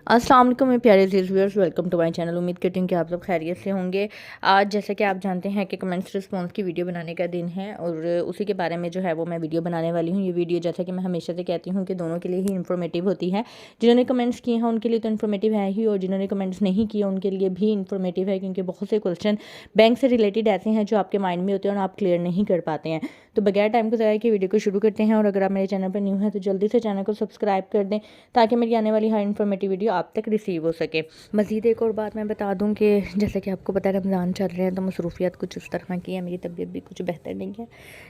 अस्सलाम वालेकुम मेरे प्यारे viewers, welcome to my channel. उम्मीद करती हूँ कि आप सब खैरियत से होंगे। आज जैसा कि आप जानते हैं कि कमेंट्स रिस्पांस की वीडियो बनाने का दिन है और उसी के बारे में जो है वो मैं वीडियो बनाने वाली हूँ। ये वीडियो जैसा कि मैं हमेशा से कहती हूँ कि दोनों के लिए ही इन्फॉर्मेटिव होती है। जिन्होंने कमेंट्स किए हैं उनके लिए तो इन्फॉर्मेटिव है ही, और जिन्होंने कमेंट्स नहीं किए उनके लिए भी इन्फॉर्मेटिव है, क्योंकि बहुत से क्वेश्चन बैंक से रिलेटेड ऐसे हैं जो आपके माइंड में होते हैं और आप क्लियर नहीं कर पाते हैं। तो बगैर टाइम को ज़ाया कि वीडियो को शुरू करते हैं। और अगर आप मेरे चैनल पर न्यू हैं तो जल्दी से चैनल को सब्सक्राइब कर दें ताकि मेरी आने वाली हर इन्फॉर्मेटिव वीडियो आप तक रिसीव हो सके। मज़ीद एक और बात मैं बता दूं कि जैसे कि आपको पता है रमज़ान चल रहे हैं तो मसरूफियत कुछ इस तरह की है, मेरी तबीयत भी कुछ बेहतर नहीं है,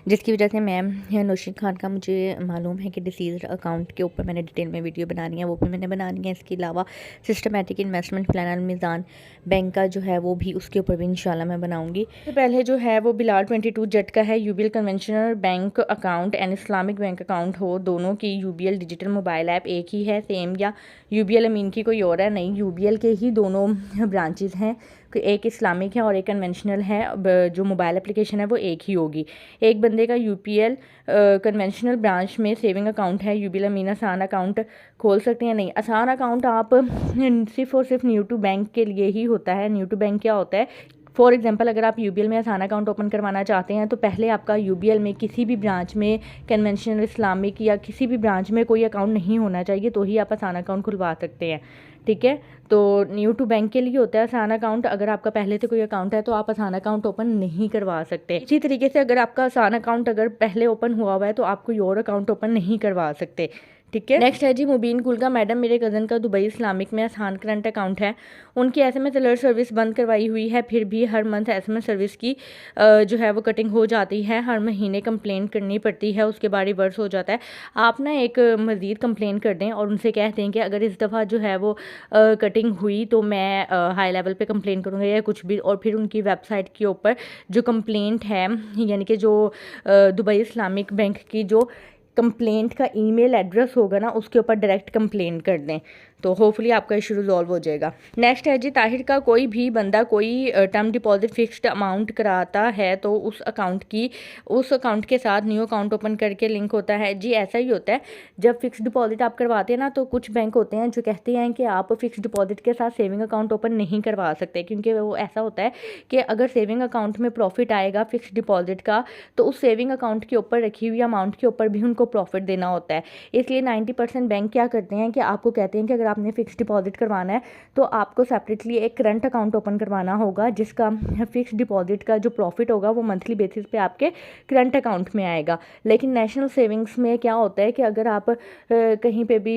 जिसकी वजह से मैं नौशीन खान का मुझे मालूम है कि डिसीज़ अकाउंट के ऊपर मैंने डिटेल में वीडियो बनानी है, वो भी मैंने बनानी है। इसके अलावा सिस्टमेटिक इन्वेस्टमेंट प्लान अल-मीज़ान बैंक का जो है वो भी, उसके ऊपर भी इंशाल्लाह मैं बनाऊंगी। तो पहले जो है वो बिलाल 22 जट का है। UBL conventional bank account and Islamic bank account हो, दोनों की यूबीएल डिजिटल मोबाइल ऐप एक ही है सेम, या यूबीएल अमीन की कोई और है? नहीं, यूबीएल के ही दोनों ब्रांचेस हैं, एक इस्लामिक है और एक कन्वेंशनल है। जो मोबाइल एप्लीकेशन है वो एक ही होगी। एक बंदे का यूपीएल कन्वेंशनल ब्रांच में सेविंग अकाउंट है, यूबीएल अमीन आसान अकाउंट खोल सकते हैं? नहीं, आसान अकाउंट आप सिर्फ और सिर्फ न्यू टू बैंक के लिए ही होता है। न्यू टू बैंक क्या होता है? फॉर एग्जांपल, अगर आप यूबीएल में आसान अकाउंट ओपन करवाना चाहते हैं तो पहले आपका यूबीएल में किसी भी ब्रांच में कन्वेंशनल इस्लामिक या किसी भी ब्रांच में कोई अकाउंट नहीं होना चाहिए, तो ही आप आसान अकाउंट खुलवा सकते हैं। ठीक है, तो न्यू टू बैंक के लिए होता है आसान अकाउंट। अगर आपका पहले से कोई अकाउंट है तो आप आसान अकाउंट ओपन नहीं करवा सकते। इसी तरीके से अगर आपका आसान अकाउंट अगर पहले ओपन हुआ है तो आप कोई और अकाउंट ओपन नहीं करवा सकते। ठीक है, नेक्स्ट है जी मुबीन कुल का। मैडम, मेरे कज़न का दुबई इस्लामिक में आसान करंट अकाउंट है, उनकी एसएमएस अलर्ट सर्विस बंद करवाई हुई है, फिर भी हर मंथ एसएमएस सर्विस की जो है वो कटिंग हो जाती है, हर महीने कंप्लेन करनी पड़ती है, उसके बाद रिवर्स हो जाता है। आप ना एक मज़ीद कंप्लेन कर दें और उनसे कह दें कि अगर इस दफ़ा जो है वो कटिंग हुई तो मैं हाई लेवल पे कंप्लेन करूँगा या कुछ भी। और फिर उनकी वेबसाइट के ऊपर जो कंप्लेंट है, यानी कि जो दुबई इस्लामिक बैंक की जो कंप्लेंट का ईमेल एड्रेस होगा ना, उसके ऊपर डायरेक्ट कंप्लेन कर दें, तो होपफुली आपका इशू रिजॉल्व हो जाएगा। नेक्स्ट है जी ताहिर का। कोई भी बंदा कोई टर्म डिपॉजिट फिक्स्ड अमाउंट कराता है तो उस अकाउंट के साथ न्यू अकाउंट ओपन करके लिंक होता है। जी ऐसा ही होता है, जब फिक्स्ड डिपॉजिट आप करवाते हैं ना तो कुछ बैंक होते हैं जो कहते हैं कि आप फिक्स्ड डिपॉजिट के साथ सेविंग अकाउंट ओपन नहीं करवा सकते, क्योंकि वो ऐसा होता है कि अगर सेविंग अकाउंट में प्रॉफिट आएगा फिक्स्ड डिपॉजिट का तो उस सेविंग अकाउंट के ऊपर रखी हुई अमाउंट के ऊपर भी उनको प्रॉफिट देना होता है। इसलिए 90% बैंक क्या करते हैं कि आपको कहते हैं कि अगर आपने फिक्स्ड डिपॉजिट करवाना है तो आपको सेपरेटली एक करंट अकाउंट ओपन करवाना होगा, जिसका फिक्स्ड डिपॉजिट का जो प्रॉफिट होगा वो मंथली बेसिस पे आपके करंट अकाउंट में आएगा। लेकिन नेशनल सेविंग्स में क्या होता है कि अगर आप कहीं पे भी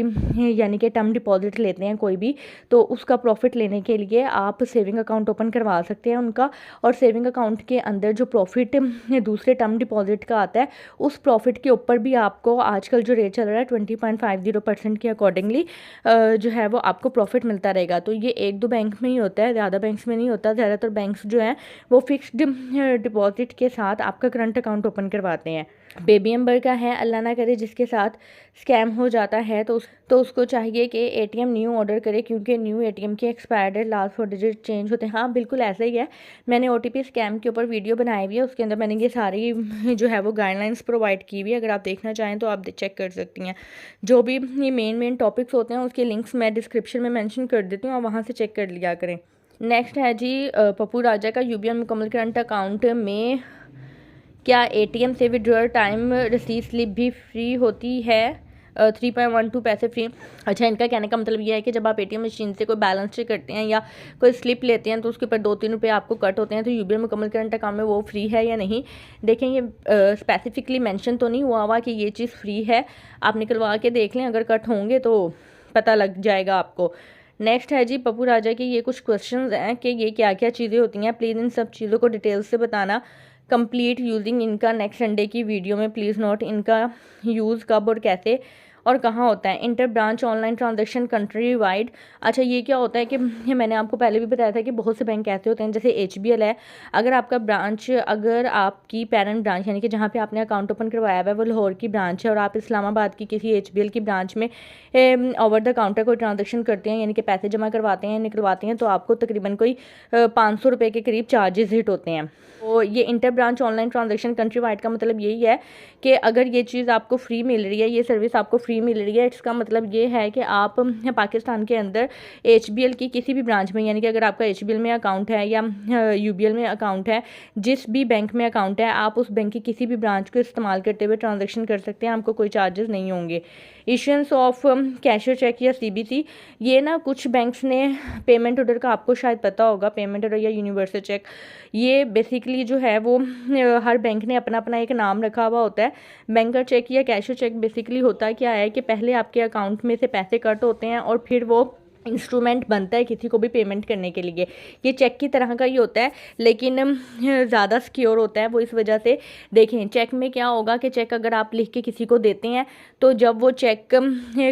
यानी कि टर्म डिपॉजिट लेते हैं कोई भी, तो उसका प्रॉफिट लेने के लिए आप सेविंग अकाउंट ओपन करवा सकते हैं उनका, और सेविंग अकाउंट के अंदर जो प्रॉफिट दूसरे टर्म डिपॉजिट का आता है उस प्रॉफिट के ऊपर भी आपको आजकल जो रेट चल रहा है 20.50% के अकॉर्डिंगली जो है वो आपको प्रॉफिट मिलता रहेगा। तो ये एक दो बैंक में ही होता है, ज़्यादा बैंक्स में नहीं होता। ज़्यादातर बैंक्स जो हैं वो फिक्स्ड डिपॉजिट के साथ आपका करंट अकाउंट ओपन करवाते हैं। बेबी नंबर का है, अल्लाह ना करे जिसके साथ स्कैम हो जाता है तो उसको चाहिए कि एटीएम न्यू ऑर्डर करे, क्योंकि न्यू एटीएम के expire date last 4 digit change होते हैं। हाँ बिल्कुल ऐसा ही है, मैंने ओटीपी स्कैम के ऊपर वीडियो बनाई हुई है, उसके अंदर मैंने ये सारी जो है वो गाइडलाइंस प्रोवाइड की हुई है। अगर आप देखना चाहें तो आप चेक कर सकती हैं। जो भी ये मेन टॉपिक्स होते हैं उसके लिंक्स मैं डिस्क्रिप्शन में मेंशन कर देती हूँ, आप वहाँ से चेक कर लिया करें। नेक्स्ट है जी पप्पू राजा का। यूबीएल मुकम्मल करंट अकाउंट में क्या एटीएम से विड्रॉल टाइम रिसीट स्लिप भी फ्री होती है? 3.12 पैसे फ्री। अच्छा, इनका कहने का मतलब ये है कि जब आप एटीएम मशीन से कोई बैलेंस चेक करते हैं या कोई स्लिप लेते हैं तो उसके ऊपर 2-3 रुपये आपको कट होते हैं, तो यूबीएल मुकम्मल करंट अकाउंट में वो फ्री है या नहीं? देखें, ये स्पेसिफिकली मेंशन तो नहीं हुआ कि ये चीज़ फ्री है, आप निकलवा के देख लें, अगर कट होंगे तो पता लग जाएगा आपको। नेक्स्ट है जी पप्पू राजा की। ये कुछ क्वेश्चंस हैं कि ये क्या क्या चीज़ें होती हैं, प्लीज़ इन सब चीज़ों को डिटेल से बताना। कंप्लीट यूजिंग इनका नेक्स्ट संडे की वीडियो में प्लीज़ नोट इनका यूज़ कब और कैसे और कहाँ होता है। Inter branch online transaction country wide. अच्छा, ये क्या होता है कि मैंने आपको पहले भी बताया था कि बहुत से बैंक ऐसे होते हैं, जैसे एचबीएल है, अगर आपकी पेरेंट ब्रांच यानी कि जहाँ पे आपने अकाउंट ओपन करवाया हुआ है वो लाहौर की ब्रांच है और आप इस्लामाबाद की किसी एचबीएल की ब्रांच में ओवर द काउंटर कोई ट्रांजेक्शन करते हैं, यानी कि पैसे जमा करवाते हैं निकलवाते हैं, तो आपको तकरीबन कोई 500 रुपये के करीब चार्जेस हिट होते हैं। तो ये inter branch online transaction country wide का मतलब यही है कि अगर ये चीज़ आपको फ्री मिल रही है, ये सर्विस आपको फ्री फ्री मिल रही है। इसका मतलब ये है कि आप पाकिस्तान के अंदर HBL की किसी भी ब्रांच में, यानी कि अगर आपका HBL में अकाउंट है या UBL में अकाउंट है, जिस भी बैंक में अकाउंट है, आप उस बैंक की किसी भी ब्रांच को इस्तेमाल करते हुए ट्रांजैक्शन कर सकते हैं, आपको कोई चार्जेस नहीं होंगे। इशुएंस ऑफ कैशियर चेक या CBC, ये ना कुछ बैंक्स ने पेमेंट ऑर्डर का, आपको शायद पता होगा, पेमेंट ऑर्डर या यूनिवर्सल चेक, ये बेसिकली जो है वो हर बैंक ने अपना अपना एक नाम रखा हुआ होता है। बैंकर चेक या कैशियर चेक बेसिकली होता क्या है कि पहले आपके अकाउंट में से पैसे कट होते हैं और फिर वो इंस्ट्रूमेंट बनता है किसी को भी पेमेंट करने के लिए। ये चेक की तरह का ही होता है, लेकिन ज़्यादा सिक्योर होता है। वो इस वजह से, देखें चेक में क्या होगा कि चेक अगर आप लिख के किसी को देते हैं तो जब वो चेक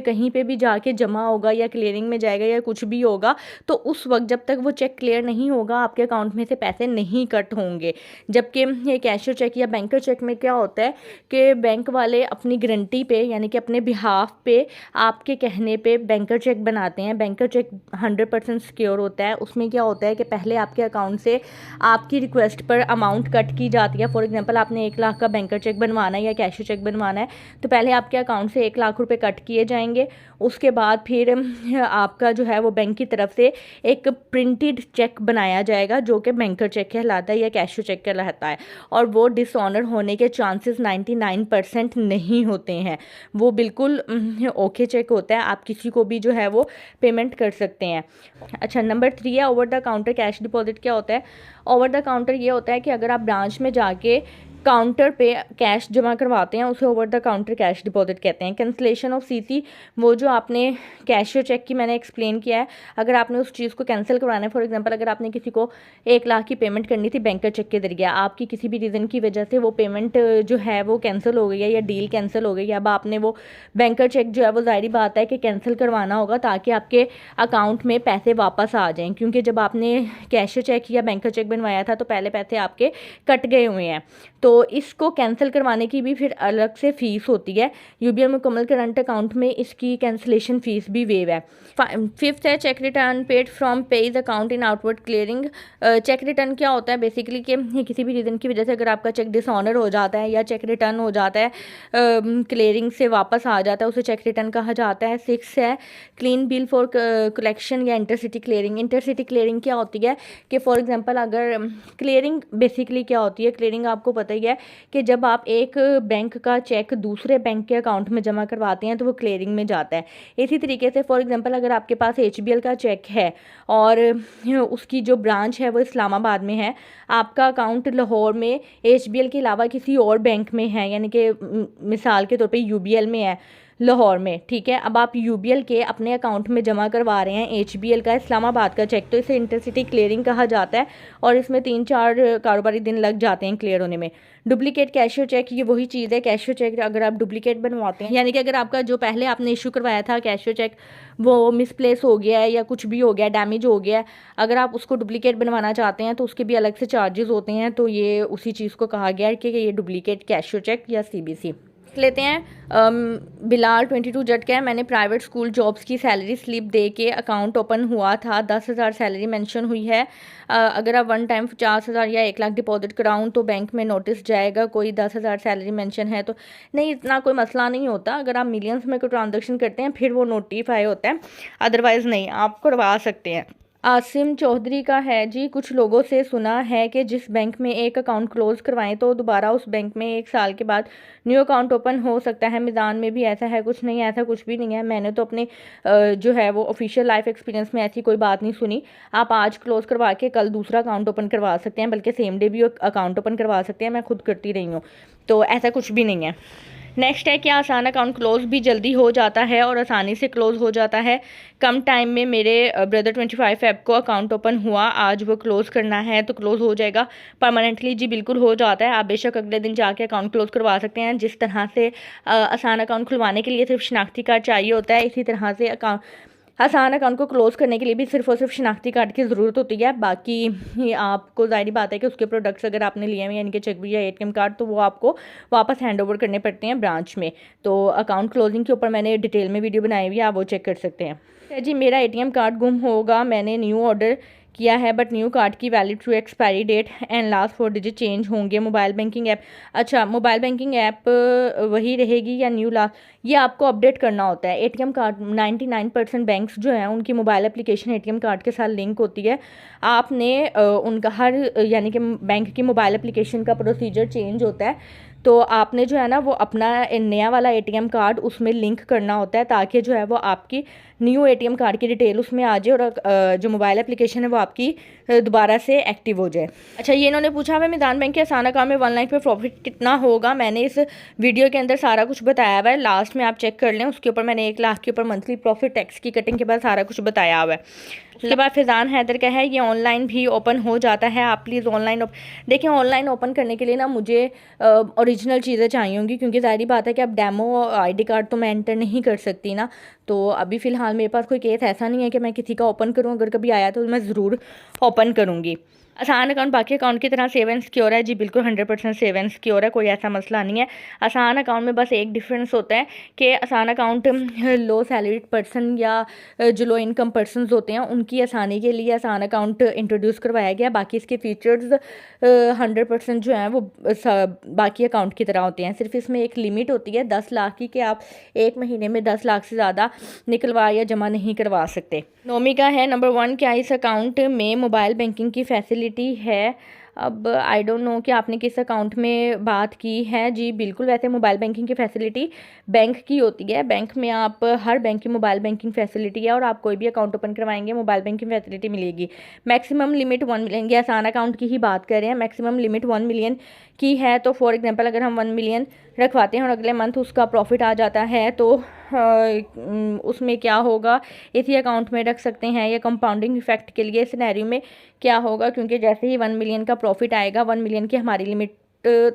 कहीं पे भी जाके जमा होगा या क्लियरिंग में जाएगा या कुछ भी होगा, तो उस वक्त जब तक वो चेक क्लियर नहीं होगा आपके अकाउंट में से पैसे नहीं कट होंगे। जबकि ये कैशियर चेक या बैंकर चेक में क्या होता है कि बैंक वाले अपनी गारंटी पे, यानी कि अपने बिहाफ पे, आपके कहने पे बैंकर चेक बनाते हैं। बैंकर चेक 100% सिक्योर होता है। उसमें क्या होता है कि पहले आपके अकाउंट से आपकी रिक्वेस्ट पर अमाउंट कट की जाती है। फॉर एग्जांपल आपने 1 लाख का बैंकर चेक बनवाना है या कैशियर चेक बनवाना है, तो पहले आपके अकाउंट से 1 लाख रुपए कट किए जाएंगे। उसके बाद फिर आपका जो है वो बैंक की तरफ से एक प्रिंटेड चेक बनाया जाएगा जो कि बैंकर चेक कहलाता है या कैशियर चेक कहलाता है, और वो डिसऑनर होने के चांसेस 99% नहीं होते हैं। वो बिल्कुल ओके चेक होता है, आप किसी को भी जो है वो पेमेंट कर सकते हैं। अच्छा, नंबर 3 है over the counter cash deposit. क्या होता है ओवर द काउंटर? ये होता है कि अगर आप ब्रांच में जाके काउंटर पे कैश जमा करवाते हैं, उसे over the counter cash deposit कहते हैं। कैंसिलेशन ऑफ CC, वो जो आपने कैशियर चेक की मैंने एक्सप्लेन किया है, अगर आपने उस चीज़ को कैंसिल करवाना है, फॉर एग्जांपल अगर आपने किसी को 1 लाख की पेमेंट करनी थी बैंकर चेक के जरिए, आपकी किसी भी रीज़न की वजह से वो पेमेंट जो है वो कैंसिल हो गई है या डील कैंसिल हो गई है, अब आपने वो बैंकर चेक जो है वो ज़ाहिर बात है कि कैंसिल करवाना होगा ताकि आपके अकाउंट में पैसे वापस आ जाएँ, क्योंकि जब आपने कैशियर चेक या बैंकर चेक बनवाया था तो पहले पैसे आपके कट गए हुए हैं। तो इसको कैंसिल करवाने की भी फिर अलग से फ़ीस होती है। UBL मुकम्मल करंट अकाउंट में इसकी कैंसिलेशन फ़ीस भी वेव है। 5th है check return paid from page account in outward clearing. Check return क्या होता है बेसिकली कि किसी भी रीज़न की वजह से अगर आपका चेक डिसऑनर हो जाता है या चेक रिटर्न हो जाता है, क्लियरिंग से वापस आ जाता है, उसे चेक रिटर्न कहा जाता है। 6 है क्लीन बिल फॉर कलेक्शन या इंटरसिटी क्लियरिंग। इंटरसिटी क्लियरिंग क्या होती है कि फॉर एग्जांपल अगर क्लियरिंग बेसिकली क्या होती है, क्लियरिंग आपको पता ही है कि जब आप एक बैंक का चेक दूसरे बैंक के अकाउंट में जमा करवाते हैं तो वो क्लियरिंग में जाता है। इसी तरीके से फॉर एग्जांपल अगर आपके पास HBL का चेक है और उसकी जो ब्रांच है वो इस्लामाबाद में है, आपका अकाउंट लाहौर में HBL के अलावा किसी और बैंक में है, यानी कि मिसाल के तौर पे UBL में है लाहौर में, ठीक है। अब आप UBL के अपने अकाउंट में जमा करवा रहे हैं HBL का इस्लामाबाद का चेक, तो इसे इंटरसिटी क्लियरिंग कहा जाता है और इसमें 3-4 कारोबारी दिन लग जाते हैं क्लियर होने में। डुप्लीकेट कैशियर चेक, ये वही चीज़ है। कैशियर चेक अगर आप डुप्लीकेट बनवाते हैं, यानी कि अगर आपका जो पहले आपने इशू करवाया था कैशियर चेक वो मिसप्लेस हो गया है या कुछ भी हो गया, डैमेज हो गया है, अगर आप उसको डुप्लीकेट बनवाना चाहते हैं तो उसके भी अलग से चार्जेस होते हैं। तो ये उसी चीज़ को कहा गया है कि ये डुप्लीकेट कैशियर चेक या CBC। लेते हैं बिलाल 22 जट का है। मैंने प्राइवेट स्कूल जॉब्स की सैलरी स्लिप दे के अकाउंट ओपन हुआ था, 10,000 सैलरी मेंशन हुई है। अगर आप 1 टाइम 50,000 या 1 लाख डिपॉजिट कराऊं तो बैंक में नोटिस जाएगा। कोई 10,000 सैलरी मेंशन है तो नहीं, इतना कोई मसला नहीं होता। अगर आप मिलियंस में कोई ट्रांजेक्शन करते हैं फिर वो नोटिफाई होता है, अदरवाइज़ नहीं, आप करवा सकते हैं। आसिम चौधरी का है जी, कुछ लोगों से सुना है कि जिस बैंक में एक अकाउंट क्लोज करवाएं तो दोबारा उस बैंक में 1 साल के बाद न्यू अकाउंट ओपन हो सकता है। मिज़ान में भी ऐसा है? कुछ नहीं, ऐसा कुछ भी नहीं है। मैंने तो अपने जो है वो ऑफिशियल लाइफ एक्सपीरियंस में ऐसी कोई बात नहीं सुनी। आप आज क्लोज करवा के कल दूसरा अकाउंट ओपन करवा सकते हैं, बल्कि सेम डे भी अकाउंट ओपन करवा सकते हैं। मैं खुद करती रही हूँ, तो ऐसा कुछ भी नहीं है। नेक्स्ट है क्या आसान अकाउंट क्लोज भी जल्दी हो जाता है और आसानी से क्लोज हो जाता है। कम टाइम में मेरे ब्रदर 25 फ़ेब को अकाउंट ओपन हुआ, आज वो क्लोज़ करना है तो क्लोज़ हो जाएगा परमानेंटली। जी बिल्कुल हो जाता है, आप बेशक अगले दिन जाके अकाउंट क्लोज़ करवा सकते हैं। जिस तरह से आसान अकाउंट खुलवाने के लिए सिर्फ शनाख्ती कार्ड चाहिए होता है, इसी तरह से आसान अकाउंट को क्लोज़ करने के लिए भी सिर्फ और सिर्फ शनाख्ती कार्ड की ज़रूरत होती है। बाकी आपको ज़ाहिर बात है कि उसके प्रोडक्ट्स अगर आपने लिए हैं, यानी कि चेकबुक या ATM कार्ड, तो वो आपको वापस हैंड ओवर करने पड़ते हैं ब्रांच में। तो अकाउंट क्लोजिंग के ऊपर मैंने डिटेल में वीडियो बनाई हुई है, आप वो चेक कर सकते हैं। जी मेरा ATM कार्ड गुम होगा, मैंने न्यू ऑर्डर किया है, बट न्यू कार्ड की valid to expiry date and last 4 digit change होंगे। मोबाइल बैंकिंग ऐप, अच्छा मोबाइल बैंकिंग ऐप वही रहेगी या न्यू ये आपको अपडेट करना होता है। एटीएम कार्ड 99% बैंक्स जो हैं उनकी मोबाइल एप्लीकेशन एटीएम कार्ड के साथ लिंक होती है। आपने उनका हर यानी कि बैंक की मोबाइल एप्लीकेशन का प्रोसीजर चेंज होता है, तो आपने जो है ना वो अपना नया वाला एटीएम कार्ड उसमें लिंक करना होता है, ताकि जो है वो आपकी न्यू एटीएम कार्ड की डिटेल उसमें आ जाए और जो मोबाइल एप्लीकेशन है वो आपकी दोबारा से एक्टिव हो जाए। अच्छा, ये इन्होंने पूछा है मीज़ान बैंक के आसान अकाउंट में 1 लाख पे प्रॉफिट कितना होगा। मैंने इस वीडियो के अंदर सारा कुछ बताया हुआ है, लास्ट में आप चेक कर लें, उसके ऊपर मैंने 1 लाख के ऊपर मंथली प्रॉफिट टैक्स की कटिंग के बाद सारा कुछ बताया हुआ है। उसके बाद फैज़ान हैदर का है ये ऑनलाइन भी ओपन हो जाता है, आप प्लीज़ ऑनलाइन देखिए। ऑनलाइन ओपन करने के लिए ना मुझे ओरिजिनल चीज़ें चाहिए होंगी, क्योंकि ज़ाहिर बात है कि अब डेमो आईडी कार्ड तो मैं एंटर नहीं कर सकती ना। तो अभी फ़िलहाल मेरे पास कोई केस ऐसा नहीं है कि मैं किसी का ओपन करूँ, अगर कभी आया तो मैं ज़रूर ओपन करूँगी। आसान अकाउंट बाकी अकाउंट की तरह सेव एंड सिक्योर है जी, बिल्कुल 100% सेव एंड सिक्योर है, कोई ऐसा मसला नहीं है। आसान अकाउंट में बस एक डिफरेंस होता है कि आसान अकाउंट लो सैलरीड पर्सन या जो लो इनकम पर्सनस होते हैं उनकी आसानी के लिए आसान अकाउंट इंट्रोड्यूस करवाया गया। बाकी इसके फीचर्स 100% जो हैं वो बाकी अकाउंट की तरह होते हैं। सिर्फ इसमें एक लिमिट होती है 10 लाख की, कि आप एक महीने में 10 लाख से ज़्यादा निकलवा या जमा नहीं करवा सकते। नोमी का है नंबर 1, क्या इस अकाउंट में मोबाइल बैंकिंग की फैसिलिटी है। अब आई डोंट नो कि आपने किस अकाउंट में बात की है जी। बिल्कुल, वैसे मोबाइल बैंकिंग की फैसिलिटी बैंक की होती है, बैंक में आप हर बैंक की मोबाइल बैंकिंग फैसिलिटी है, और आप कोई भी अकाउंट ओपन करवाएंगे मोबाइल बैंकिंग फैसिलिटी मिलेगी। मैक्सिमम लिमिट 1 मिलियन की, आसान अकाउंट की ही बात कर रहे हैं, मैक्सिमम लिमिट 1 मिलियन की है। तो फॉर एग्जांपल अगर हम 1 मिलियन रखवाते हैं और अगले मंथ उसका प्रॉफिट आ जाता है तो उसमें क्या होगा, इसी अकाउंट में रख सकते हैं। या कंपाउंडिंग इफेक्ट के लिए सिनेरियो में क्या होगा, क्योंकि जैसे ही 1 मिलियन का प्रॉफिट आएगा 1 मिलियन की हमारी लिमिट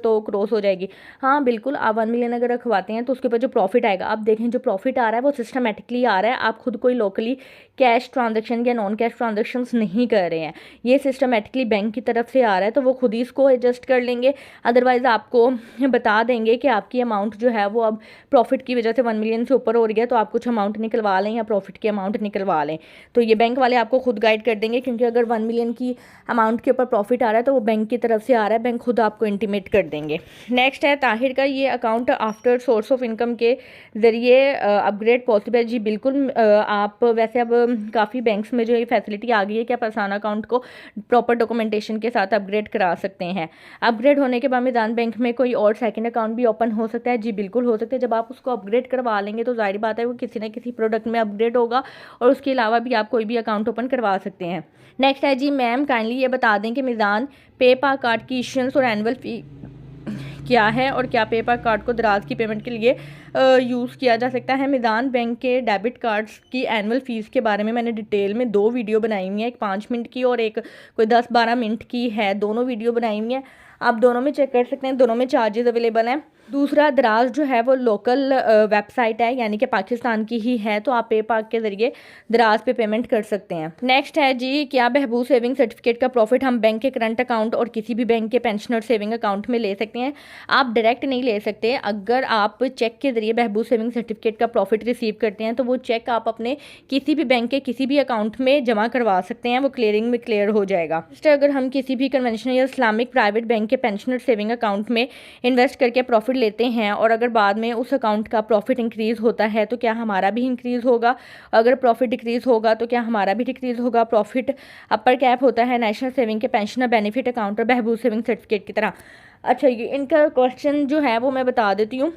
तो क्रॉस हो जाएगी। हाँ बिल्कुल, आप 1 मिलियन अगर रखवाते हैं तो उसके ऊपर जो प्रॉफिट आएगा, आप देखें जो प्रॉफिट आ रहा है वो सिस्टमेटिकली आ रहा है, आप खुद कोई लोकली कैश ट्रांजैक्शन या नॉन कैश ट्रांजैक्शंस नहीं कर रहे हैं, ये सिस्टमेटिकली बैंक की तरफ से आ रहा है, तो वो खुद ही इसको एडजस्ट कर लेंगे। अदरवाइज़ आपको बता देंगे कि आपकी अमाउंट जो है वो अब प्रॉफिट की वजह से 1 मिलियन से ऊपर हो रही है, तो आप कुछ अमाउंट निकलवा लें या प्रॉफिट की अमाउंट निकलवा लें। तो ये बैंक वाले आपको खुद गाइड कर देंगे, क्योंकि अगर 1 मिलियन की अमाउंट के ऊपर प्रॉफिट आ रहा है तो वो बैंक की तरफ से आ रहा है, बैंक खुद आपको इंटीमेट कर देंगे। नेक्स्ट है ताहिर का, ये account after source of income के ज़रिए अपग्रेड पॉसिबल है जी। बिल्कुल, आप वैसे अब काफ़ी बैंक्स में जो ये फैसिलिटी आ गई है कि आप आसान अकाउंट को प्रॉपर डॉक्यूमेंटेशन के साथ अपग्रेड करा सकते हैं। अपग्रेड होने के बाद मीज़ान बैंक में कोई और सेकंड अकाउंट भी ओपन हो सकता है जी, बिल्कुल हो सकता है। जब आप उसको अपग्रेड करवा लेंगे तो जाहिर बात है वो किसी न किसी प्रोडक्ट में अपग्रेड होगा, और उसके अलावा भी आप कोई भी अकाउंट ओपन करवा सकते हैं। नेक्स्ट है जी, मैम काइंडली ये बता दें कि मीज़ान पेपा कार्ड की इशेंस और एनुअल फी क्या है, और क्या पेपर कार्ड को दराज की पेमेंट के लिए यूज़ किया जा सकता है। मीज़ान बैंक के डेबिट कार्ड्स की एनुअल फ़ीस के बारे में मैंने डिटेल में 2 वीडियो बनाई हुई हैं, एक 5 मिनट की और एक कोई 10-12 मिनट की है, दोनों वीडियो बनाई हुई हैं, आप दोनों में चेक कर सकते हैं, दोनों में चार्जेस अवेलेबल हैं। दूसरा, दराज जो है वो लोकल वेबसाइट है, यानी कि पाकिस्तान की ही है, तो आप पेपाक के ज़रिए दराज पे पेमेंट कर सकते हैं। नेक्स्ट है जी, क्या बहबूद सेविंग सर्टिफिकेट का प्रॉफिट हम बैंक के करंट अकाउंट और किसी भी बैंक के पेंशनर सेविंग अकाउंट में ले सकते हैं। आप डायरेक्ट नहीं ले सकते, अगर आप चेक के ज़रिए बहबूद सेविंग सर्टिफिकेट का प्रॉफिट रिसीव करते हैं तो वो चेक आप अपने किसी भी बैंक के किसी भी अकाउंट में जमा करवा सकते हैं, वो क्लियरिंग में क्लियर हो जाएगा। अगर हम किसी भी कन्वेंशनल या इस्लामिक प्राइवेट बैंक के पेंशनर सेविंग अकाउंट में इन्वेस्ट करके प्रॉफिट लेते हैं और अगर बाद में उस अकाउंट का प्रॉफिट इंक्रीज़ होता है तो क्या हमारा भी इंक्रीज़ होगा, अगर प्रॉफिट डिक्रीज़ होगा तो क्या हमारा भी डिक्रीज़ होगा। प्रॉफिट अपर कैप होता है नेशनल सेविंग के पेंशनर बेनिफिट अकाउंट और बहबूद सेविंग सर्टिफिकेट की तरह। अच्छा, ये इनका क्वेश्चन जो है वो मैं बता देती हूँ।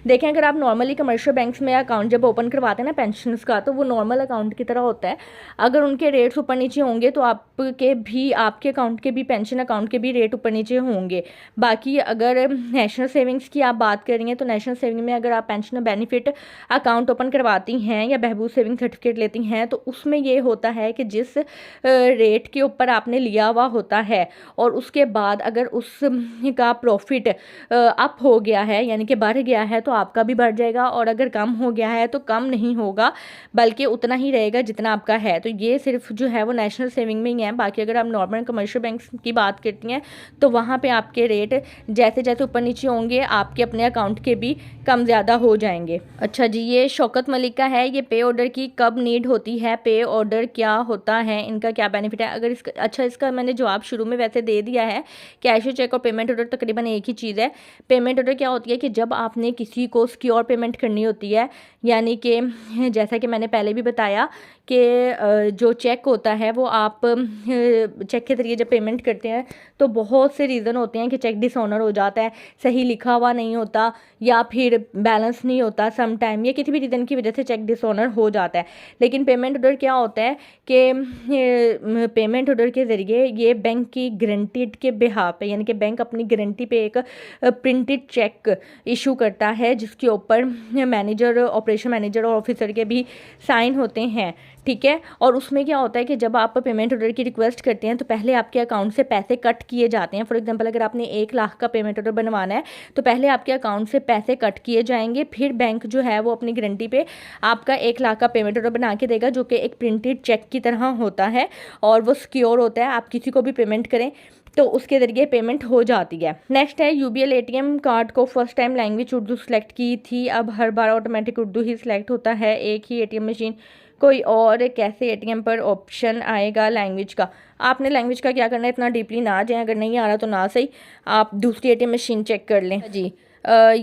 देखें, अगर आप नॉर्मली कमर्शियल बैंक्स में अकाउंट जब ओपन करवाते हैं ना पेंशन्स का, तो वो नॉर्मल अकाउंट की तरह होता है। अगर उनके रेट्स ऊपर नीचे होंगे तो आपके अकाउंट के भी पेंशन अकाउंट के भी रेट ऊपर नीचे होंगे। बाकी अगर नेशनल सेविंग्स की आप बात कर रही हैं तो नेशनल सेविंग में अगर आप पेंशनर बेनिफिट अकाउंट ओपन करवाती हैं या बहबूद सेविंग सर्टिफिकेट लेती हैं तो उसमें ये होता है कि जिस रेट के ऊपर आपने लिया हुआ होता है और उसके बाद अगर उसका प्रॉफिट अप हो गया है यानी कि बढ़ गया है तो आपका भी बढ़ जाएगा, और अगर कम हो गया है तो कम नहीं होगा बल्कि उतना ही रहेगा जितना आपका है। तो ये सिर्फ जो है वो नेशनल सेविंग में ही है। बाकी अगर आप नॉर्मल कमर्शियल बैंक की बात करती हैं तो वहाँ पे आपके रेट जैसे जैसे ऊपर नीचे होंगे आपके अपने अकाउंट के भी कम ज़्यादा हो जाएंगे। अच्छा जी, ये शौकत मलिक का है। ये पे ऑर्डर की कब नीड होती है, पे ऑर्डर क्या होता है, इनका क्या बेनिफिट है? अगर इसका अच्छा इसका मैंने जवाब शुरू में वैसे दे दिया है। कैशियर चेक और पेमेंट ऑर्डर तकरीबन एक ही चीज़ है। पेमेंट ऑर्डर क्या होती है कि जब आपने किसी को सिक्योर पेमेंट करनी होती है, यानी कि जैसा कि मैंने पहले भी बताया कि जो चेक होता है वो आप चेक के ज़रिए जब पेमेंट करते हैं तो बहुत से रीज़न होते हैं कि चेक डिसऑनर हो जाता है, सही लिखा हुआ नहीं होता, या फिर बैलेंस नहीं होता सम टाइम, या किसी भी रीज़न की वजह से चेक डिसऑनर हो जाता है। लेकिन पेमेंट ऑर्डर क्या होता है कि पेमेंट ऑर्डर के ज़रिए ये बैंक की गारंटीड के बिहाफ पे, यानी कि बैंक अपनी गारंटी पे एक प्रिंटेड चेक इशू करता है जिसके ऊपर मैनेजर, ऑपरेशन मैनेजर और ऑफिसर के भी साइन होते हैं, ठीक है। और उसमें क्या होता है कि जब आप पेमेंट ऑर्डर की रिक्वेस्ट करते हैं तो पहले आपके अकाउंट से पैसे कट किए जाते हैं। फॉर एग्जांपल अगर आपने 1 लाख का पेमेंट ऑर्डर बनवाना है तो पहले आपके अकाउंट से पैसे कट किए जाएंगे, फिर बैंक जो है वो अपनी गारंटी पे आपका 1 लाख का पेमेंट ऑर्डर बना के देगा, जो कि एक प्रिंटेड चेक की तरह होता है और वो सिक्योर होता है। आप किसी को भी पेमेंट करें तो उसके ज़रिए पेमेंट हो जाती है। नेक्स्ट है यूबीएल एटीएम कार्ड को first time language Urdu select की थी, अब हर बार ऑटोमेटिक उर्दू ही सिलेक्ट होता है। एक ही एटीएम मशीन कोई और कैसे एटीएम पर ऑप्शन आएगा लैंग्वेज का? आपने लैंग्वेज का क्या करना है, इतना डीपली ना जाए, अगर नहीं आ रहा तो ना सही आप दूसरी एटीएम मशीन चेक कर लें जी।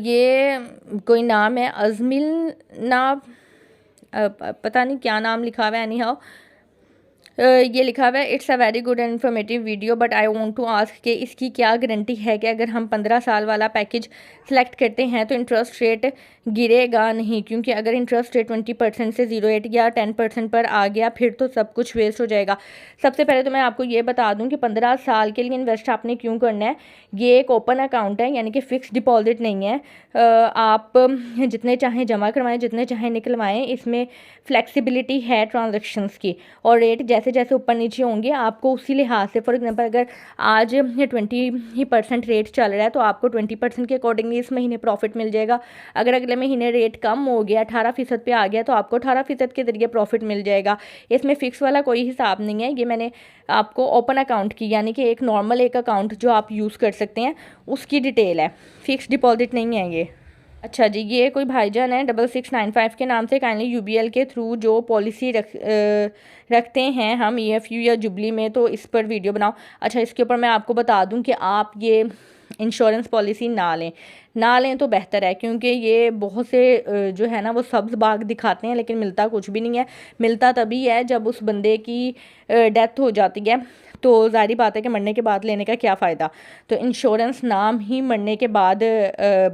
ये कोई नाम है अजमिल नाम, पता नहीं क्या नाम लिखा हुआ है, एनी हाउ ये लिखा हुआ है it's a very good and informative video but I want to ask कि इसकी क्या गारंटी है कि अगर हम 15 साल वाला पैकेज सेलेक्ट करते हैं तो इंटरेस्ट रेट गिरेगा नहीं, क्योंकि अगर इंटरेस्ट रेट 20% से 0.8 या 10% पर आ गया फिर तो सब कुछ वेस्ट हो जाएगा। सबसे पहले तो मैं आपको ये बता दूं कि 15 साल के लिए इन्वेस्ट आपने क्यों करना है। ये एक ओपन अकाउंट है, यानी कि फ़िक्स डिपॉजिट नहीं है। आप जितने चाहें जमा करवाएं, जितने चाहें निकलवाएं, इसमें फ्लेक्सिबिलिटी है ट्रांजेक्शन्स की, और रेट जैसे जैसे ऊपर नीचे होंगे आपको उसी लिहाज से, फॉर एग्जांपल अगर आज 20% रेट चल रहा है तो आपको 20% के अकॉर्डिंगली इस महीने प्रॉफिट मिल जाएगा। अगर अगले महीने रेट कम हो गया 18% पे आ गया तो आपको 18% के जरिए प्रॉफिट मिल जाएगा। इसमें फ़िक्स वाला कोई हिसाब नहीं है। ये मैंने आपको ओपन अकाउंट की, यानी कि एक नॉर्मल एक अकाउंट जो आप यूज़ कर सकते हैं उसकी डिटेल है, फ़िक्स डिपॉजिट नहीं है ये। अच्छा जी, ये कोई भाईजान है 6695 के नाम से, काइंडली यूबीएल के थ्रू जो पॉलिसी रखते हैं हम ईएफयू या जुबली में, तो इस पर वीडियो बनाओ। अच्छा, इसके ऊपर मैं आपको बता दूं कि आप ये इंश्योरेंस पॉलिसी ना लें तो बेहतर है, क्योंकि ये बहुत से जो है ना वो सब्ज़ बाग दिखाते हैं लेकिन मिलता कुछ भी नहीं है। मिलता तभी है जब उस बंदे की डेथ हो जाती है, तो ज़ाहिर बात है कि मरने के बाद लेने का क्या फ़ायदा। तो इंश्योरेंस नाम ही मरने के बाद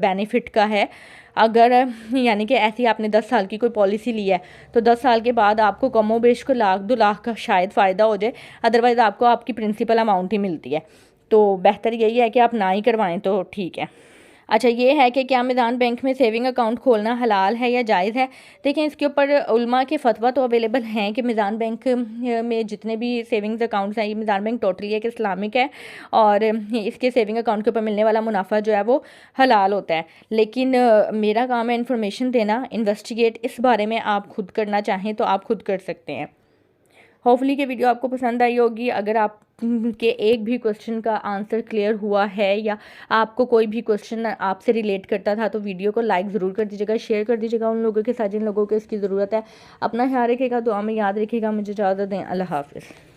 बेनिफिट का है। अगर यानी कि ऐसी आपने 10 साल की कोई पॉलिसी ली है तो 10 साल के बाद आपको कमो बेश को 1-2 लाख का शायद फ़ायदा हो जाए, अदरवाइज़ आपको आपकी प्रिंसिपल अमाउंट ही मिलती है। तो बेहतर यही है कि आप ना ही करवाएं तो ठीक है। अच्छा, ये है कि क्या मीज़ान बैंक में सेविंग अकाउंट खोलना हलाल है या जायज़ है? देखिए, इसके ऊपर उलमा के फतवा तो अवेलेबल हैं कि मीज़ान बैंक में जितने भी सेविंग्स अकाउंट्स हैं, ये मीज़ान बैंक टोटली एक इस्लामिक है और इसके सेविंग अकाउंट के ऊपर मिलने वाला मुनाफा जो है वो हलाल होता है। लेकिन मेरा काम है इन्फॉर्मेशन देना, इन्वेस्टिगेट इस बारे में आप खुद करना चाहें तो आप खुद कर सकते हैं। होपफुली कि वीडियो आपको पसंद आई होगी। अगर आप के एक भी क्वेश्चन का आंसर क्लियर हुआ है या आपको कोई भी क्वेश्चन आपसे रिलेट करता था तो वीडियो को लाइक ज़रूर कर दीजिएगा, शेयर कर दीजिएगा उन लोगों के साथ जिन लोगों को इसकी ज़रूरत है। अपना ख्याल रखिएगा, दुआ में याद रखिएगा। मुझे इजाज़त दें, अल्लाह हाफ़िज़।